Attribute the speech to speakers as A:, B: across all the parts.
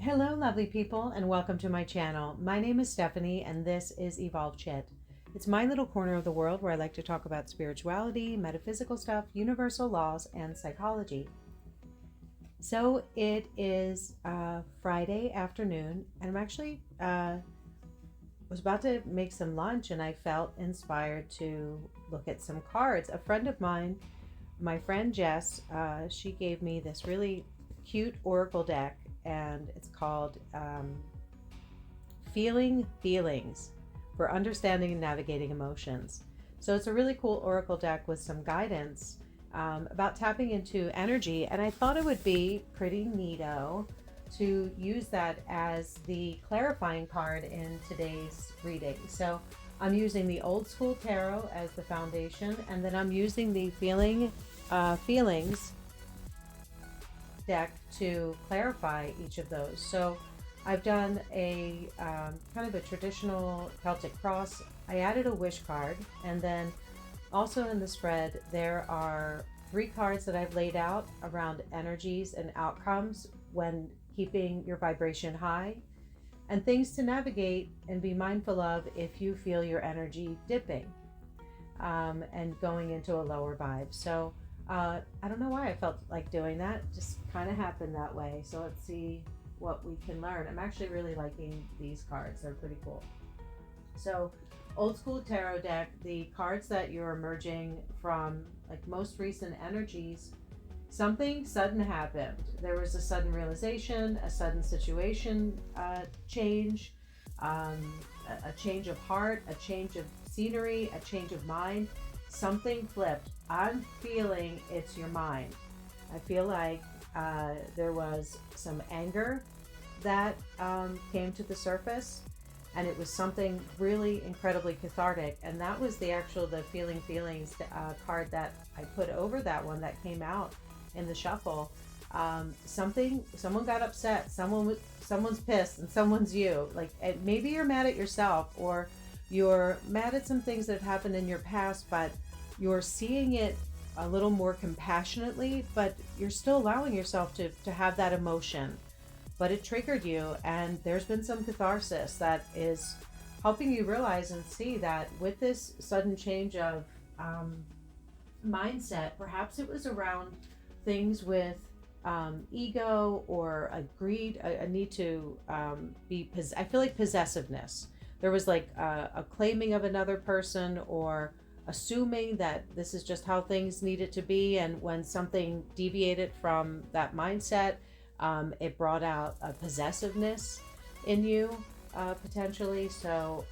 A: Hello, lovely people, and welcome to my channel. My name is Stephanie, and this is Evolve Chit. It's my little corner of the world where I like to talk about spirituality, metaphysical stuff, universal laws, and psychology. So it is Friday afternoon, and I'm actually was about to make some lunch, and I felt inspired to look at some cards. A friend of mine, my friend Jess, she gave me this really cute oracle deck, and it's called Feeling Feelings for Understanding and Navigating Emotions. So it's a really cool oracle deck with some guidance about tapping into energy, and I thought it would be pretty neato to use that as the clarifying card in today's reading. So I'm using the Old School Tarot as the foundation, and then I'm using the Feelings deck to clarify each of those. So I've done a kind of a traditional Celtic cross. I added a wish card, and then also in the spread there are 3 cards that I've laid out around energies and outcomes when keeping your vibration high, and things to navigate and be mindful of if you feel your energy dipping and going into a lower vibe. So I don't know why I felt like doing that, just kind of happened that way. So let's see what we can learn. I'm actually really liking these cards, they're pretty cool. So Old School Tarot deck, the cards that you're emerging from, like most recent energies, something sudden happened. There was a sudden realization, a sudden situation change, a change of heart, a change of scenery, a change of mind. Something flipped. I'm feeling it's your mind. I feel like there was some anger that came to the surface, and it was something really incredibly cathartic, and that was the Feeling Feelings card that I put over that one that came out in the shuffle. Someone got upset, someone's pissed, and someone's you. Like, maybe you're mad at yourself, or you're mad at some things that have happened in your past, but you're seeing it a little more compassionately, but you're still allowing yourself to have that emotion. But it triggered you, and there's been some catharsis that is helping you realize and see that with this sudden change of mindset, perhaps it was around things with ego or a greed, a need to I feel like possessiveness. There was like a claiming of another person, or assuming that this is just how things needed to be, and when something deviated from that mindset, it brought out a possessiveness in you, potentially. So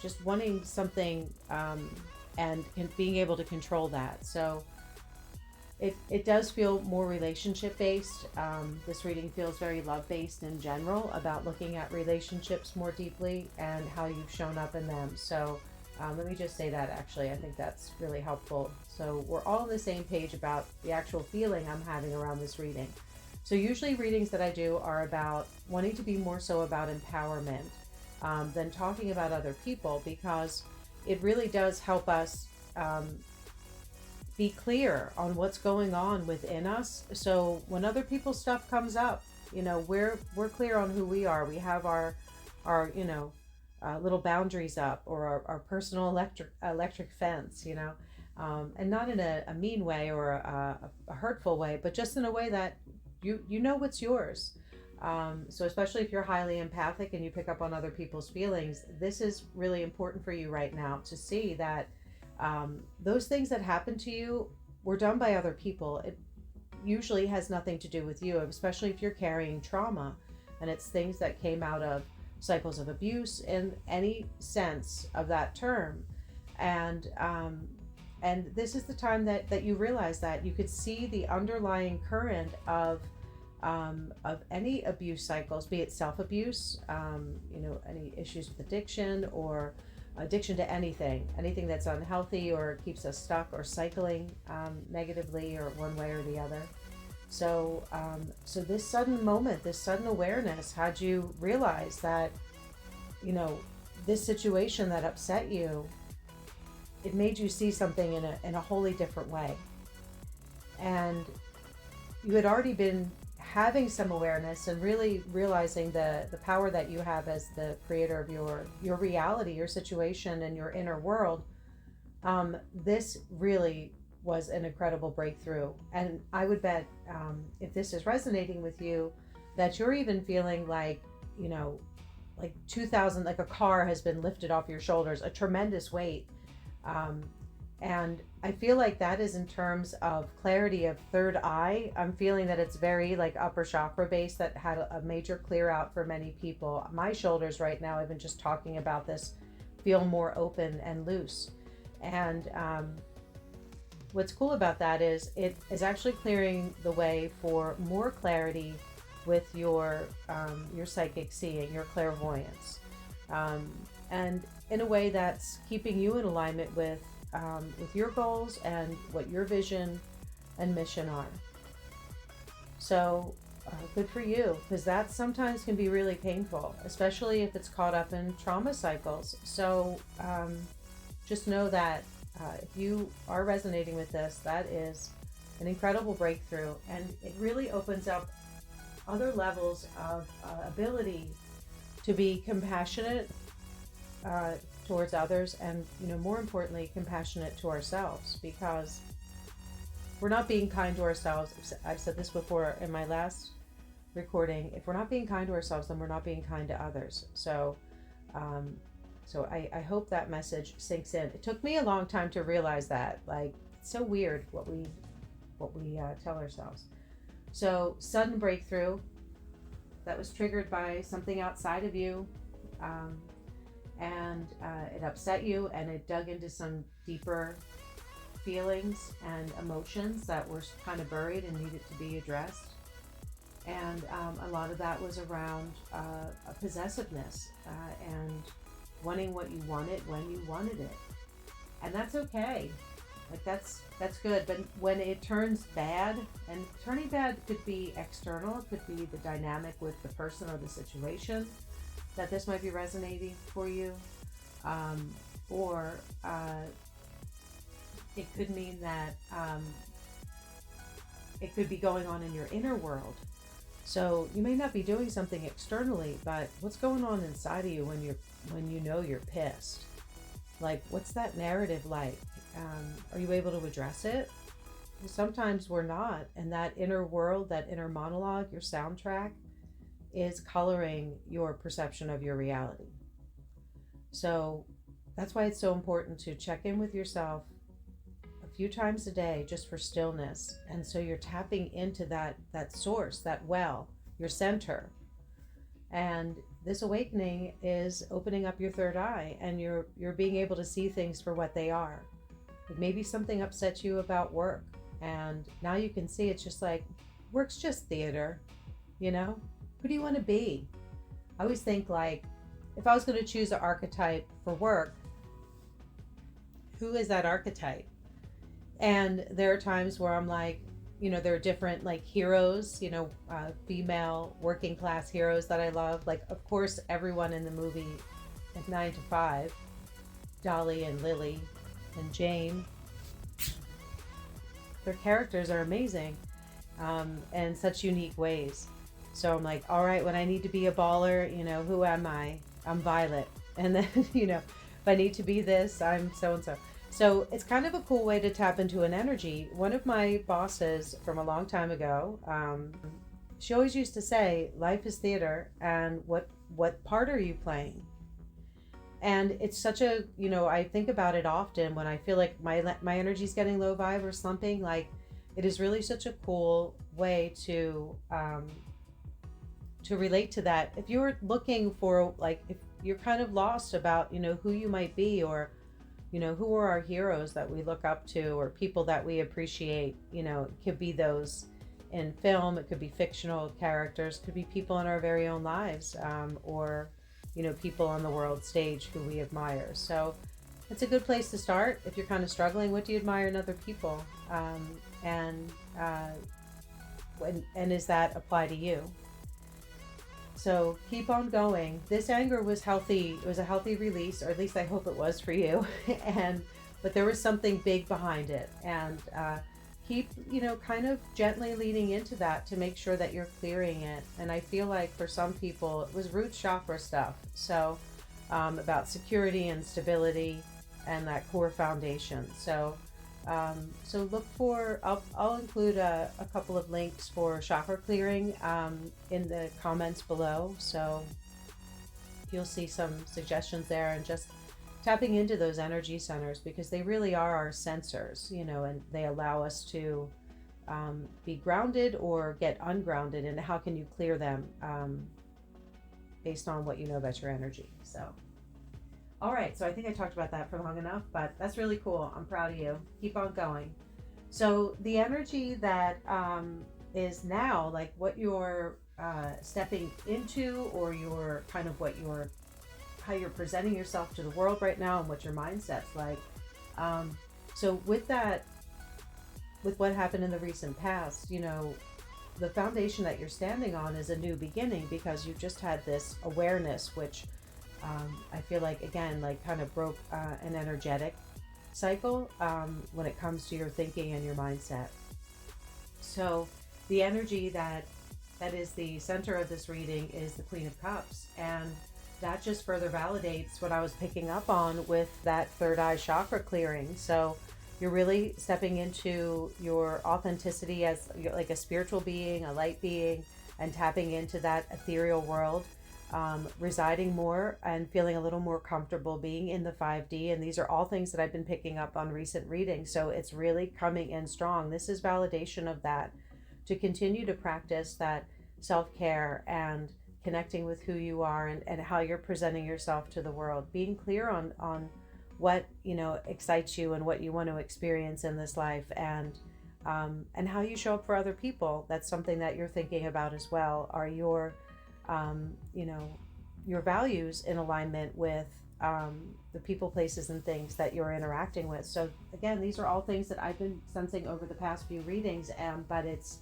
A: just wanting something and being able to control that. So it does feel more relationship based. This reading feels very love based in general, about looking at relationships more deeply and how you've shown up in them. So let me just say that, actually, I think that's really helpful. So we're all on the same page about the actual feeling I'm having around this reading. So usually readings that I do are about wanting to be more so about empowerment than talking about other people, because it really does help us be clear on what's going on within us. So when other people's stuff comes up, we're clear on who we are. We have our little boundaries up, or our personal electric fence, and not in a mean way or a hurtful way, but just in a way that you know what's yours. So especially if you're highly empathic and you pick up on other people's feelings, this is really important for you right now to see that those things that happen to you were done by other people. It usually has nothing to do with you, especially if you're carrying trauma, and it's things that came out of cycles of abuse in any sense of that term. And this is the time that you realize that you could see the underlying current of any abuse cycles, be it self-abuse, any issues with addiction, or addiction to anything that's unhealthy or keeps us stuck or cycling negatively, or one way or the other. So this sudden moment, this sudden awareness had you realize that, this situation that upset you, it made you see something in a wholly different way. And you had already been having some awareness and really realizing the power that you have as the creator of your reality, your situation, and your inner world, this really was an incredible breakthrough. And I would bet, if this is resonating with you, that you're even feeling like, you know, like 2000, like a car has been lifted off your shoulders, a tremendous weight. And I feel like that is in terms of clarity of third eye. I'm feeling that it's very like upper chakra based, that had a major clear out for many people. My shoulders right now, even just talking about this, feel more open and loose. And what's cool about that is it is actually clearing the way for more clarity with your psychic seeing, your clairvoyance, and in a way that's keeping you in alignment with your goals and what your vision and mission are. So good for you, because that sometimes can be really painful, especially if it's caught up in trauma cycles. So just know that if you are resonating with this, that is an incredible breakthrough, and it really opens up other levels of ability to be compassionate towards others, and, you know, more importantly, compassionate to ourselves, because we're not being kind to ourselves. I've said this before in my last recording. If we're not being kind to ourselves, then we're not being kind to others. So I hope that message sinks in. It took me a long time to realize that. Like, it's so weird what we tell ourselves. So sudden breakthrough that was triggered by something outside of you, and it upset you, and it dug into some deeper feelings and emotions that were kind of buried and needed to be addressed. And a lot of that was around a possessiveness and wanting what you wanted when you wanted it. And that's okay. Like, that's good. But when it turns bad, and turning bad could be external, it could be the dynamic with the person or the situation that this might be resonating for you, or it could mean that it could be going on in your inner world. So you may not be doing something externally, but what's going on inside of you when you know you're pissed? Like, what's that narrative like? Are you able to address it? Sometimes we're not, and that inner world, that inner monologue, your soundtrack, is coloring your perception of your reality. So that's why it's so important to check in with yourself a few times a day, just for stillness. And so you're tapping into that source, that well, your center. And this awakening is opening up your third eye, and you're being able to see things for what they are. Like, maybe something upset you about work, and now you can see it's just like, work's just theater, you know? Who do you want to be? I always think, like, if I was going to choose an archetype for work, who is that archetype? And there are times where I'm like, you know, there are different like heroes, you know, female working class heroes that I love. Like, of course, everyone in the movie 9 to 5, Dolly and Lily and Jane, their characters are amazing, in such unique ways. So I'm like, all right, when I need to be a baller, you know, who am I? I'm Violet. And then, you know, if I need to be this, I'm so-and-so. So it's kind of a cool way to tap into an energy. One of my bosses from a long time ago, she always used to say, life is theater, and what part are you playing? And it's such a, you know, I think about it often when I feel like my energy's getting low vibe or slumping. Like, it is really such a cool way to relate to that. If you're looking for, like, if you're kind of lost about, you know, who you might be, or, you know, who are our heroes that we look up to, or people that we appreciate, you know, it could be those in film, it could be fictional characters, could be people in our very own lives, or, you know, people on the world stage who we admire. So it's a good place to start if you're kind of struggling. What do you admire in other people? And does that apply to you? So keep on going. This anger was healthy. It was a healthy release, or at least I hope it was for you. But there was something big behind it. And keep, you know, kind of gently leaning into that to make sure that you're clearing it. And I feel like for some people, it was root chakra stuff. So about security and stability and that core foundation. So look for, I'll include a couple of links for chakra clearing in the comments below. So you'll see some suggestions there, and just tapping into those energy centers, because they really are our sensors, you know, and they allow us to be grounded or get ungrounded. And how can you clear them based on what you know about your energy. So all right, so I think I talked about that for long enough, but that's really cool. I'm proud of you. Keep on going. So the energy that is now, like what you're stepping into, or your kind of how you're presenting yourself to the world right now, and what your mindset's like. So with that, with what happened in the recent past, you know, the foundation that you're standing on is a new beginning, because you just had this awareness, which I feel like, again, like kind of broke an energetic cycle when it comes to your thinking and your mindset. So the energy that is the center of this reading is the Queen of Cups, and that just further validates what I was picking up on with that third eye chakra clearing. So you're really stepping into your authenticity as like a spiritual being, a light being, and tapping into that ethereal world. Residing more and feeling a little more comfortable being in the 5D. And these are all things that I've been picking up on recent readings. So it's really coming in strong. This is validation of that, to continue to practice that self-care and connecting with who you are, and how you're presenting yourself to the world, being clear on what, you know, excites you and what you want to experience in this life, and how you show up for other people. That's something that you're thinking about as well. Are your you know, your values in alignment with the people, places, and things that you're interacting with. So again, these are all things that I've been sensing over the past few readings, but it's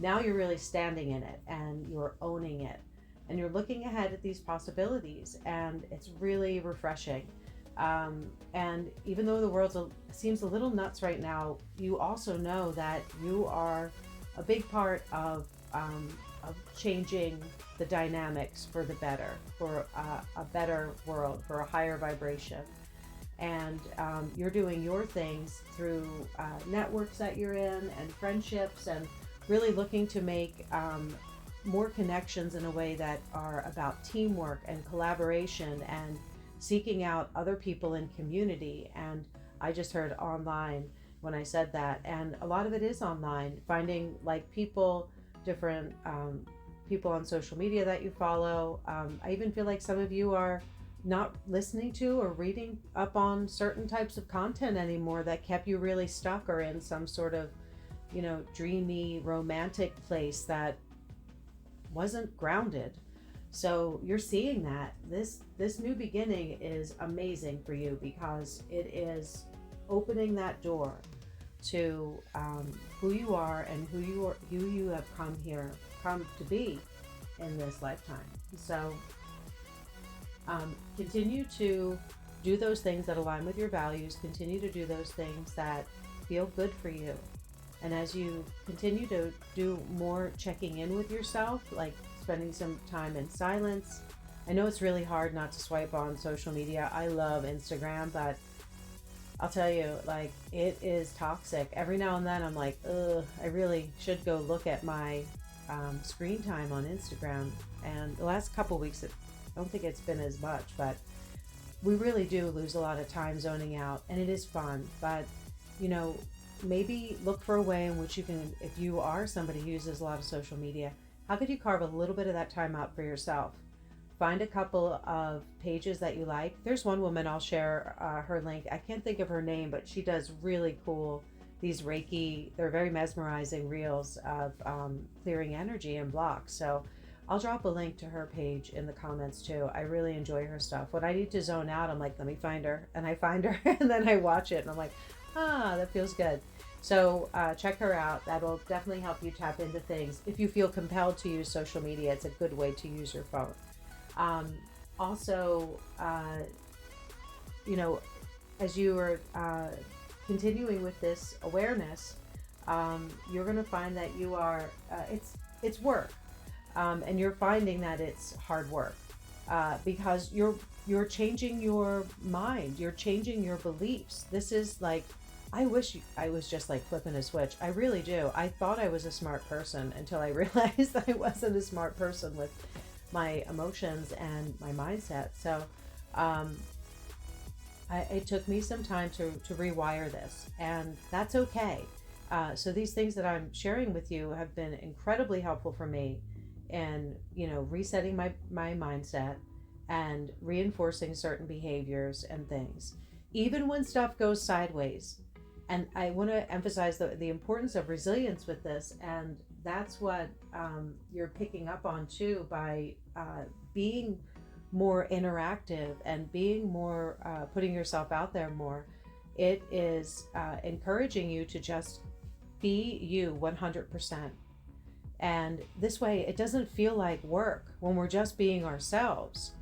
A: now you're really standing in it, and you're owning it, and you're looking ahead at these possibilities, and it's really refreshing. And even though the world seems a little nuts right now, you also know that you are a big part of changing the dynamics for the better, for a better world, for a higher vibration. And you're doing your things through networks that you're in, and friendships, and really looking to make more connections in a way that are about teamwork and collaboration, and seeking out other people in community. And I just heard online when I said that, and a lot of it is online, finding like people, different people on social media that you follow. I even feel like some of you are not listening to or reading up on certain types of content anymore that kept you really stuck, or in some sort of, you know, dreamy romantic place that wasn't grounded. So you're seeing that this new beginning is amazing for you, because it is opening that door to who you are, and who you have come to be in this lifetime. So continue to do those things that align with your values. Continue to do those things that feel good for you. And as you continue to do more checking in with yourself, like spending some time in silence. I know it's really hard not to swipe on social media. I love Instagram, but I'll tell you, like, it is toxic. Every now and then I'm like, ugh, I really should go look at my screen time on Instagram. And the last couple weeks, I don't think it's been as much, but we really do lose a lot of time zoning out, and it is fun. But, you know, maybe look for a way in which you can, if you are somebody who uses a lot of social media, how could you carve a little bit of that time out for yourself? Find a couple of pages that you like. There's one woman, I'll share her link. I can't think of her name, but she does really cool, these Reiki, they're very mesmerizing reels of clearing energy and blocks. So I'll drop a link to her page in the comments too. I really enjoy her stuff. When I need to zone out, I'm like, let me find her. And I find her and then I watch it and I'm like, that feels good. So check her out. That'll definitely help you tap into things. If you feel compelled to use social media, it's a good way to use your phone. Also, you know, as you are continuing with this awareness, you're going to find that you are, it's work. And you're finding that it's hard work, because you're changing your mind, you're changing your beliefs. This is like, I wish I was just like flipping a switch. I really do. I thought I was a smart person until I realized I wasn't a smart person with my emotions and my mindset. So it took me some time to rewire this, and that's okay. So these things that I'm sharing with you have been incredibly helpful for me in, resetting my mindset and reinforcing certain behaviors and things, even when stuff goes sideways. And I want to emphasize the importance of resilience with this, and that's what you're picking up on too by being more interactive and being more putting yourself out there more. It is encouraging you to just be you 100%. And this way it doesn't feel like work when we're just being ourselves.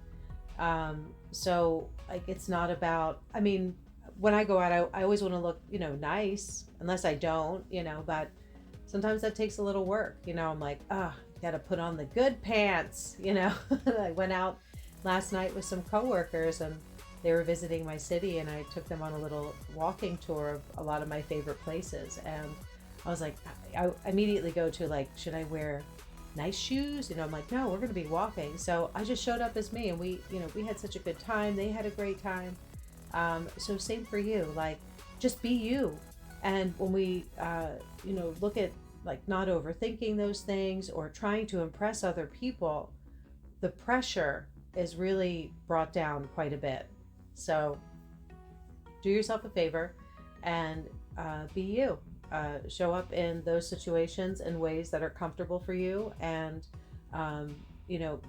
A: So like, it's not about, I mean, when I go out, I always want to look, nice, unless I don't, but sometimes that takes a little work. I'm like, gotta put on the good pants, I went out last night with some coworkers, and they were visiting my city, and I took them on a little walking tour of a lot of my favorite places. And I was like, I immediately go to like, should I wear nice shoes? I'm like, no, we're going to be walking. So I just showed up as me, and we had such a good time. They had a great time. So same for you, like, just be you. And when we, look at like not overthinking those things or trying to impress other people, the pressure is really brought down quite a bit. So do yourself a favor and be you. Show up in those situations in ways that are comfortable for you, and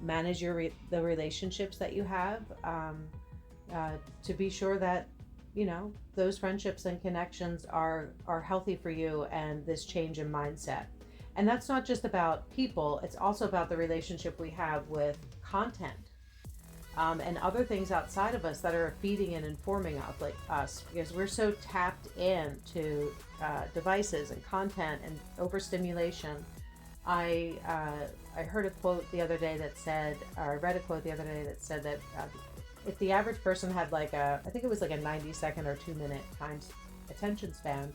A: manage the relationships that you have, to be sure that those friendships and connections are healthy for you, and this change in mindset. And that's not just about people, it's also about the relationship we have with content, and other things outside of us that are feeding and informing us, because we're so tapped into devices and content and overstimulation. I heard a quote the other day that said, or I read a quote the other day that said that if the average person had like I think it was like a 90-second or 2-minute times attention span,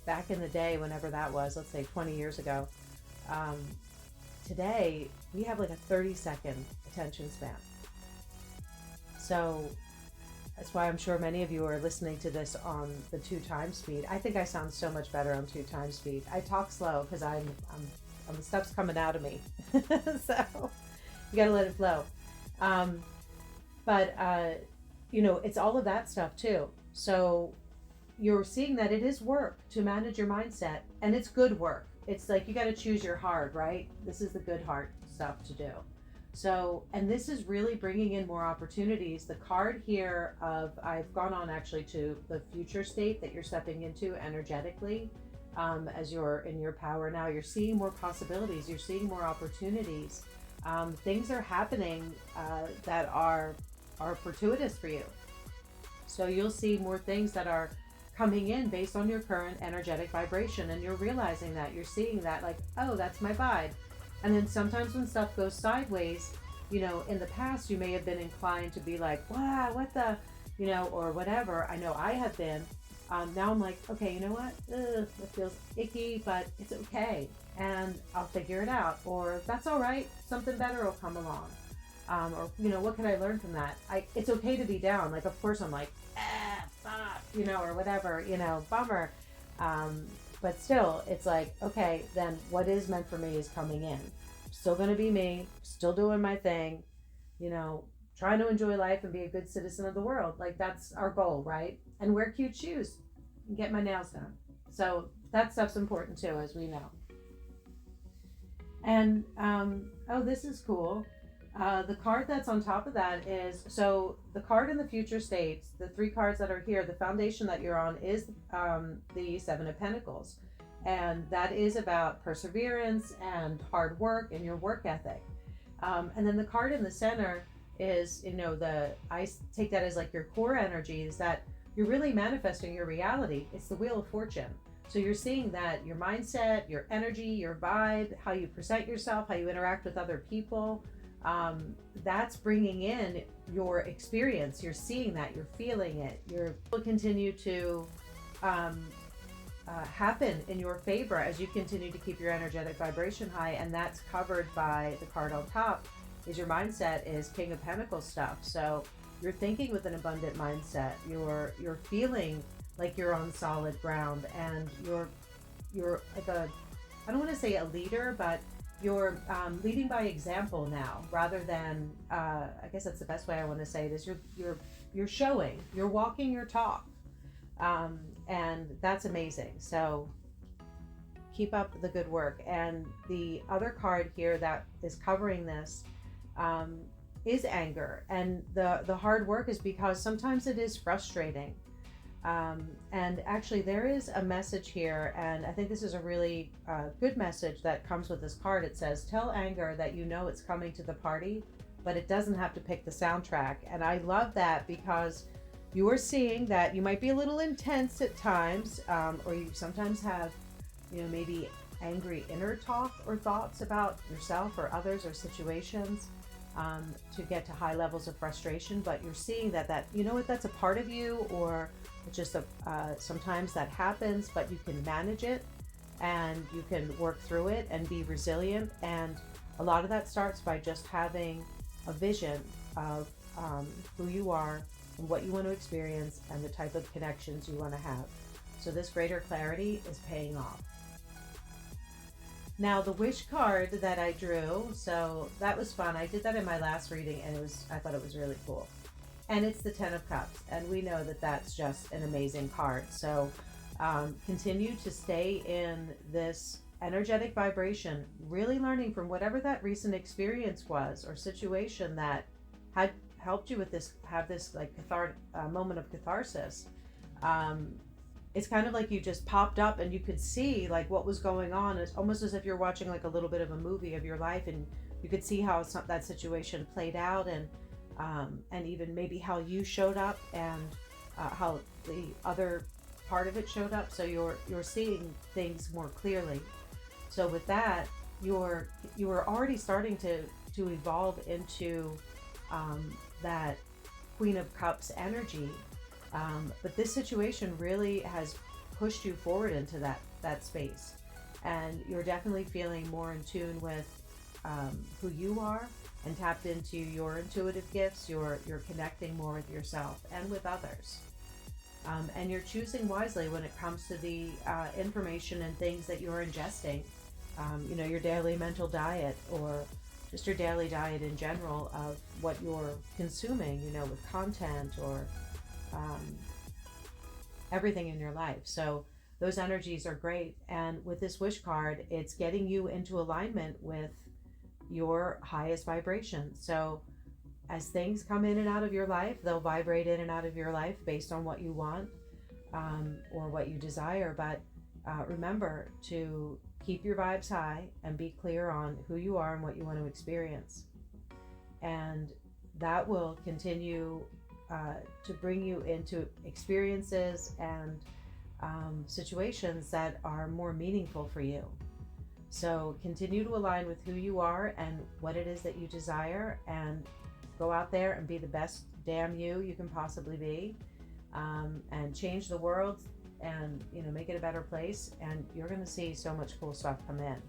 A: back in the day, whenever that was, let's say 20 years ago, today we have like a 30-second attention span. So that's why I'm sure many of you are listening to this on the 2x speed. I think I sound so much better on 2x speed. I talk slow because I'm the stuff's coming out of me. So you got to let it flow. But it's all of that stuff too. So you're seeing that it is work to manage your mindset, and it's good work. It's like, you got to choose your hard, right? This is the good hard stuff to do. So, and this is really bringing in more opportunities. The card here of, I've gone on actually to the future state that you're stepping into energetically, as you're in your power now. You're seeing more possibilities. You're seeing more opportunities. Things are happening that are fortuitous for you. So you'll see more things that are coming in based on your current energetic vibration, and you're realizing that, you're seeing that, like, oh, that's my vibe. And then sometimes when stuff goes sideways, in the past you may have been inclined to be like, wow, what the, or whatever. I know I have been. Now I'm like, okay, you know what? It feels icky, but it's okay, and I'll figure it out. Or that's all right. Something better will come along. Or what can I learn from that? It's okay to be down. Like, of course I'm like, fuck, or whatever, bummer. But still, it's like, okay, then what is meant for me is coming in. Still gonna be me, still doing my thing, trying to enjoy life and be a good citizen of the world. Like, that's our goal, right? And wear cute shoes and get my nails done. So that stuff's important too, as we know. And, oh, this is cool. The card that's on top of that is, so the card in the future states, the 3 cards that are here, the foundation that you're on is the 7 of Pentacles. And that is about perseverance and hard work and your work ethic. And then the card in the center is, I take that as like your core energies that you're really manifesting your reality. It's the Wheel of Fortune. So you're seeing that your mindset, your energy, your vibe, how you present yourself, how you interact with other people, that's bringing in your experience. You're seeing that, you're feeling it. Will continue to happen in your favor as you continue to keep your energetic vibration high, and that's covered by the card on top. Is your mindset is King of Pentacles stuff. So you're thinking with an abundant mindset. You're feeling like you're on solid ground, and you're like I don't want to say a leader, but you're leading by example now, rather than I guess that's the best way I want to say it is you're showing, you're walking your talk, and that's amazing. So keep up the good work. And the other card here that is covering this is anger, and the hard work is because sometimes it is frustrating. And actually there is a message here, and I think this is a really good message that comes with this card. It says, tell anger that you know it's coming to the party, but it doesn't have to pick the soundtrack. And I love that, because you are seeing that you might be a little intense at times, or you sometimes have, maybe angry inner talk or thoughts about yourself or others or situations, to get to high levels of frustration. But you're seeing that that's a part of you, or it's just sometimes that happens, but you can manage it and you can work through it and be resilient. And a lot of that starts by just having a vision of who you are and what you want to experience and the type of connections you want to have. So this greater clarity is paying off. Now the wish card that I drew, so that was fun. I did that in my last reading, and I thought it was really cool. And it's the 10 of Cups, and we know that that's just an amazing card. So continue to stay in this energetic vibration, really learning from whatever that recent experience was or situation that had helped you with this, have this like moment of catharsis. It's kind of like you just popped up and you could see like what was going on. It's almost as if you're watching like a little bit of a movie of your life, and you could see how that situation played out, and even maybe how you showed up, and how the other part of it showed up. So you're seeing things more clearly. So with that, you are already starting to evolve into that Queen of Cups energy. But this situation really has pushed you forward into that space, and you're definitely feeling more in tune with who you are, and tapped into your intuitive gifts. You're connecting more with yourself and with others, and you're choosing wisely when it comes to the information and things that you're ingesting. Your daily mental diet, or just your daily diet in general of what you're consuming, with content or everything in your life. So those energies are great. And with this wish card, it's getting you into alignment with your highest vibration. So as things come in and out of your life, they'll vibrate in and out of your life based on what you want, or what you desire. But remember to keep your vibes high and be clear on who you are and what you want to experience. And that will continue to bring you into experiences and situations that are more meaningful for you. So continue to align with who you are and what it is that you desire, and go out there and be the best damn you can possibly be, and change the world, and make it a better place. And you're going to see so much cool stuff come in.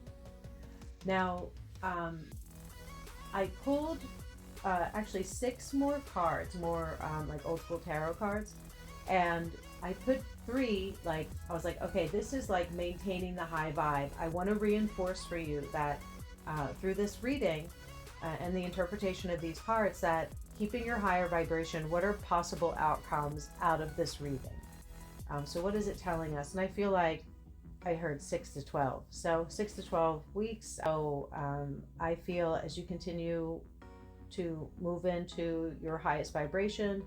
A: Now I pulled actually 6 more cards, more like old school tarot cards, and I put 3, I was like, okay, this is like maintaining the high vibe. I want to reinforce for you that through this reading and the interpretation of these cards, that keeping your higher vibration, what are possible outcomes out of this reading? So what is it telling us? And I feel like I heard 6 to 12. So 6 to 12 weeks. So I feel as you continue to move into your highest vibration,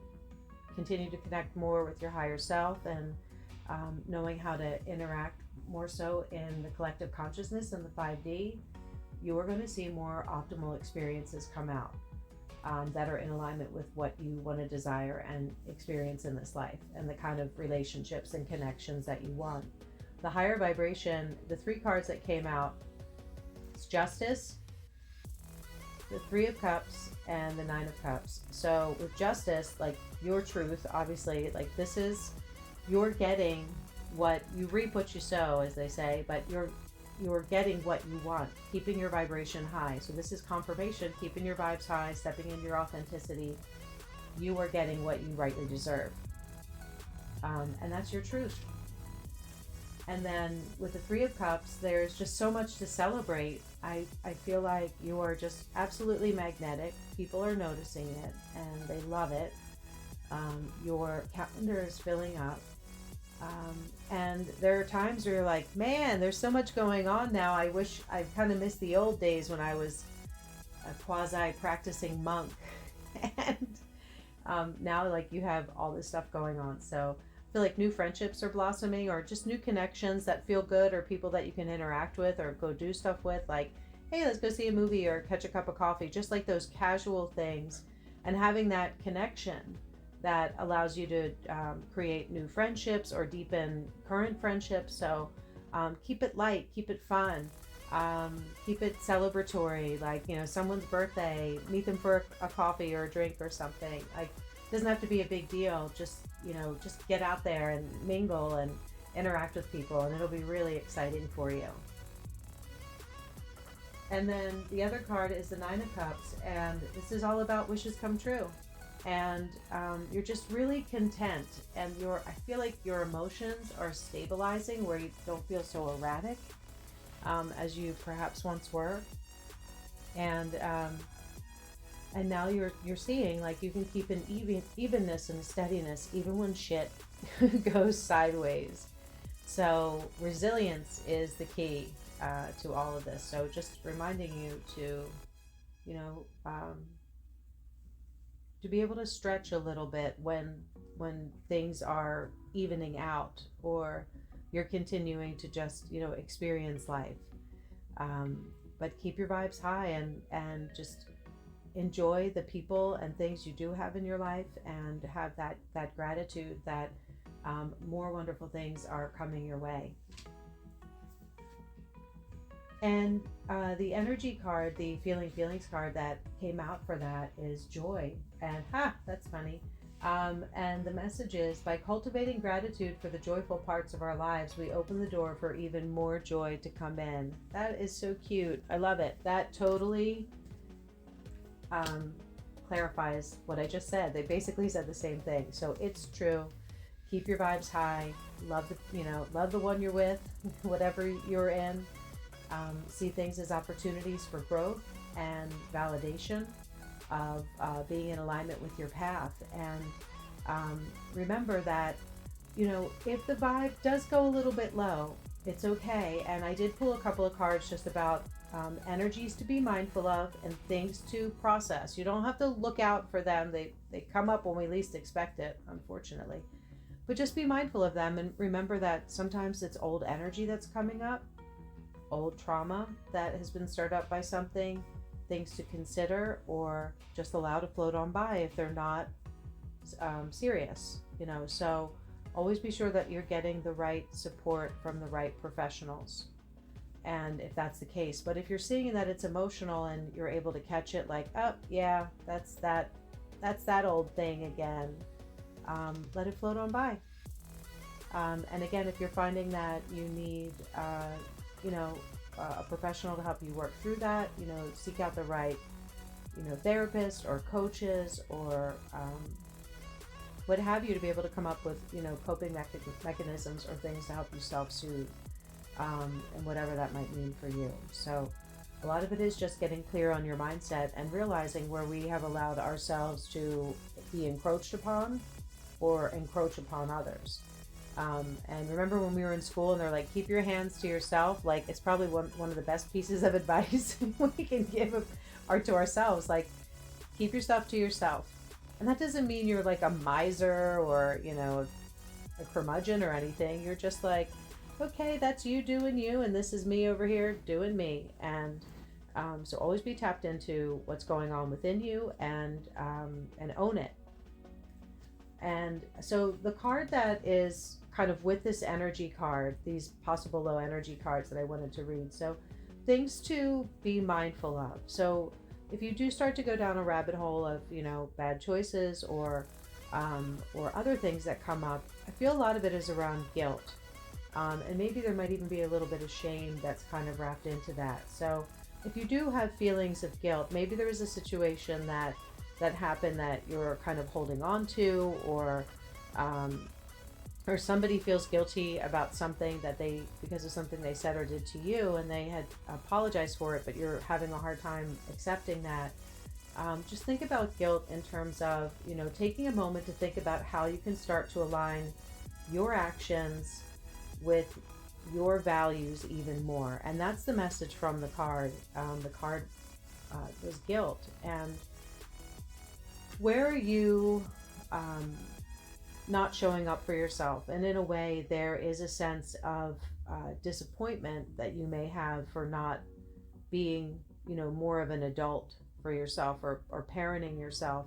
A: continue to connect more with your higher self, and knowing how to interact more so in the collective consciousness and the 5D, you are going to see more optimal experiences come out. that are in alignment with what you want to desire and experience in this life, and the kind of relationships and connections that you want. The higher vibration, the 3 cards that came out, it's Justice, the 3 of Cups, and the 9 of Cups. So with Justice, like your truth, obviously, like this is, you're getting what you reap, what you sow, as they say, but you're getting what you want, keeping your vibration high. So this is confirmation, keeping your vibes high, stepping into your authenticity. You are getting what you rightly deserve. And that's your truth. And then with the 3 of Cups, there's just so much to celebrate. I feel like you are just absolutely magnetic. People are noticing it and they love it. Your calendar is filling up. And there are times where you're like, man, there's so much going on now. I wish I kind of missed the old days when I was a quasi practicing monk. And now like you have all this stuff going on. So I feel like new friendships are blossoming, or just new connections that feel good, or people that you can interact with or go do stuff with, like, hey, let's go see a movie or catch a cup of coffee, just like those casual things, and having that connection that allows you to create new friendships or deepen current friendships. So keep it light, keep it fun, keep it celebratory. Like, you know, someone's birthday, meet them for a coffee or a drink or something. Like, it doesn't have to be a big deal. Just, you know, just get out there and mingle and interact with people, and it'll be really exciting for you. And then the other card is the 9 of Cups, and this is all about wishes come true. And you're just really content, and I feel like your emotions are stabilizing, where you don't feel so erratic as you perhaps once were. And now you're seeing like you can keep an evenness and steadiness even when shit goes sideways. So resilience is the key to all of this. So just reminding you to, you know, to be able to stretch a little bit when things are evening out, or you're continuing to just, you know, experience life. But keep your vibes high, and just enjoy the people and things you do have in your life, and have that gratitude that more wonderful things are coming your way. And the energy card, the feelings card that came out for that is joy. And that's funny. And the message is, by cultivating gratitude for the joyful parts of our lives, we open the door for even more joy to come in. That is so cute. I love it. That totally clarifies what I just said. They basically said the same thing. So it's true. Keep your vibes high. Love the one you're with, whatever you're in. See things as opportunities for growth and validation of being in alignment with your path. And remember that, you know, if the vibe does go a little bit low, it's okay. And I did pull a couple of cards just about energies to be mindful of and things to process. You don't have to look out for them. They come up when we least expect it, unfortunately. But just be mindful of them, and remember that sometimes it's old energy that's coming up, old trauma that has been stirred up by something, things to consider, or just allow to float on by if they're not serious, you know. So always be sure that you're getting the right support from the right professionals, and if that's the case. But if you're seeing that it's emotional and you're able to catch it, like, oh yeah, that's that old thing again, let it float on by. And again, if you're finding that you need a professional to help you work through that, you know, seek out the right, you know, therapist or coaches or what have you, to be able to come up with, you know, coping mechanisms or things to help you self-soothe, and whatever that might mean for you. So a lot of it is just getting clear on your mindset and realizing where we have allowed ourselves to be encroached upon or encroach upon others. And remember when we were in school and they're like, keep your hands to yourself, like, it's probably one of the best pieces of advice we can give to ourselves. Like, keep your stuff to yourself. And that doesn't mean you're like a miser or, you know, a curmudgeon or anything. You're just like, okay, that's you doing you, and this is me over here doing me. And So always be tapped into what's going on within you, and own it. And so the card that is kind of with this energy card, these possible low energy cards that I wanted to read. So things to be mindful of. So if you do start to go down a rabbit hole of, bad choices or other things that come up, I feel a lot of it is around guilt. And maybe there might even be a little bit of shame that's kind of wrapped into that. So if you do have feelings of guilt, maybe there was a situation that happened that you're kind of holding on to, or somebody feels guilty about something because of something they said or did to you, and they had apologized for it, but you're having a hard time accepting that. Just think about guilt in terms of, taking a moment to think about how you can start to align your actions with your values even more. And that's the message from the card. The card was guilt. And where are you not showing up for yourself? And in a way, there is a sense of disappointment that you may have for not being, more of an adult for yourself, or parenting yourself,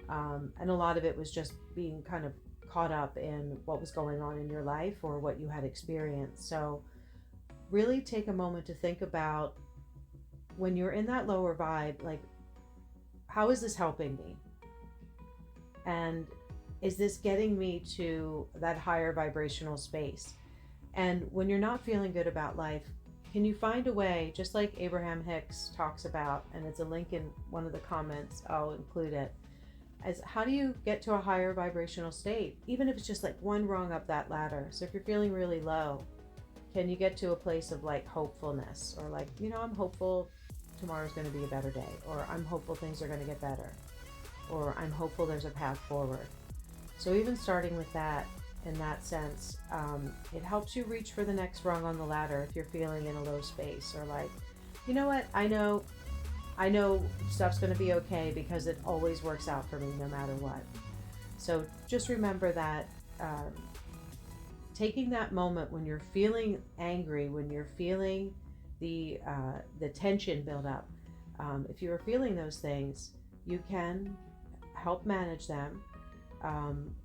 A: and a lot of it was just being kind of caught up in what was going on in your life or what you had experienced. So really take a moment to think about, when you're in that lower vibe, like, how is this helping me? And is this getting me to that higher vibrational space? And when you're not feeling good about life, can you find a way, just like Abraham Hicks talks about, and it's a link in one of the comments, I'll include it, as how do you get to a higher vibrational state, even if it's just like one rung up that ladder? So if you're feeling really low, can you get to a place of like hopefulness, or like, I'm hopeful tomorrow's going to be a better day, or I'm hopeful things are going to get better, or I'm hopeful there's a path forward. So even starting with that, in that sense, it helps you reach for the next rung on the ladder if you're feeling in a low space, or like, you know what, I know stuff's going to be okay because it always works out for me no matter what. So just remember that, taking that moment when you're feeling angry, when you're feeling the tension build up, if you're feeling those things, you can help manage them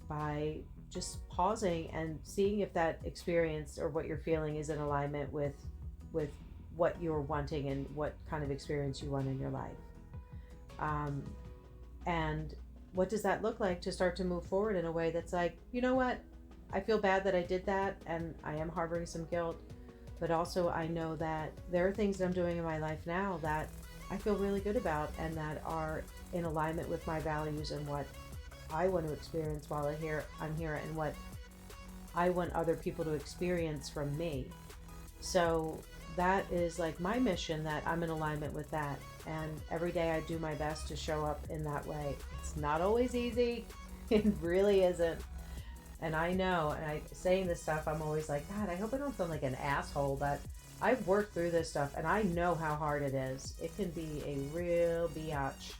A: by just pausing and seeing if that experience or what you're feeling is in alignment with what you're wanting and what kind of experience you want in your life. And what does that look like to start to move forward in a way that's like, you know what, I feel bad that I did that, and I am harboring some guilt, but also I know that there are things that I'm doing in my life now that I feel really good about and that are in alignment with my values and what I want to experience while I'm here, and what I want other people to experience from me. So that is like my mission, that I'm in alignment with that. And every day I do my best to show up in that way. It's not always easy. It really isn't. And I know, and saying this stuff, I'm always like, God, I hope I don't sound like an asshole, but I've worked through this stuff and I know how hard it is. It can be a real biatch.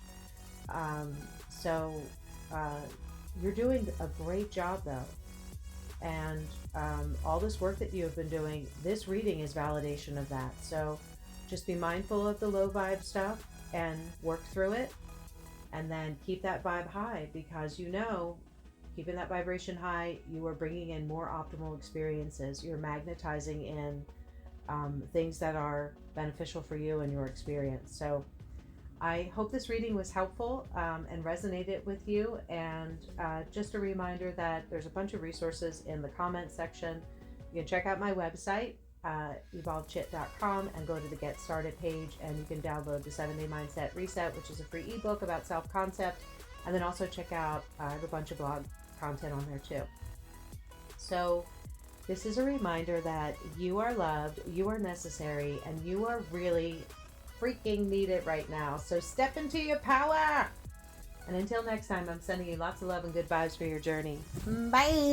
A: You're doing a great job though. And all this work that you have been doing, this reading is validation of that. So just be mindful of the low vibe stuff and work through it, and then keep that vibe high, because keeping that vibration high, you are bringing in more optimal experiences. You're magnetizing in things that are beneficial for you and your experience. So I hope this reading was helpful and resonated with you. And just a reminder that there's a bunch of resources in the comments section. You can check out my website, evolvedchit.com, and go to the Get Started page, and you can download the 7-Day Mindset Reset, which is a free ebook about self-concept. And then also check out, I have a bunch of blog content on there too. So this is a reminder that you are loved, you are necessary, and you are really freaking needed right now. So step into your power. And until next time, I'm sending you lots of love and good vibes for your journey. Bye.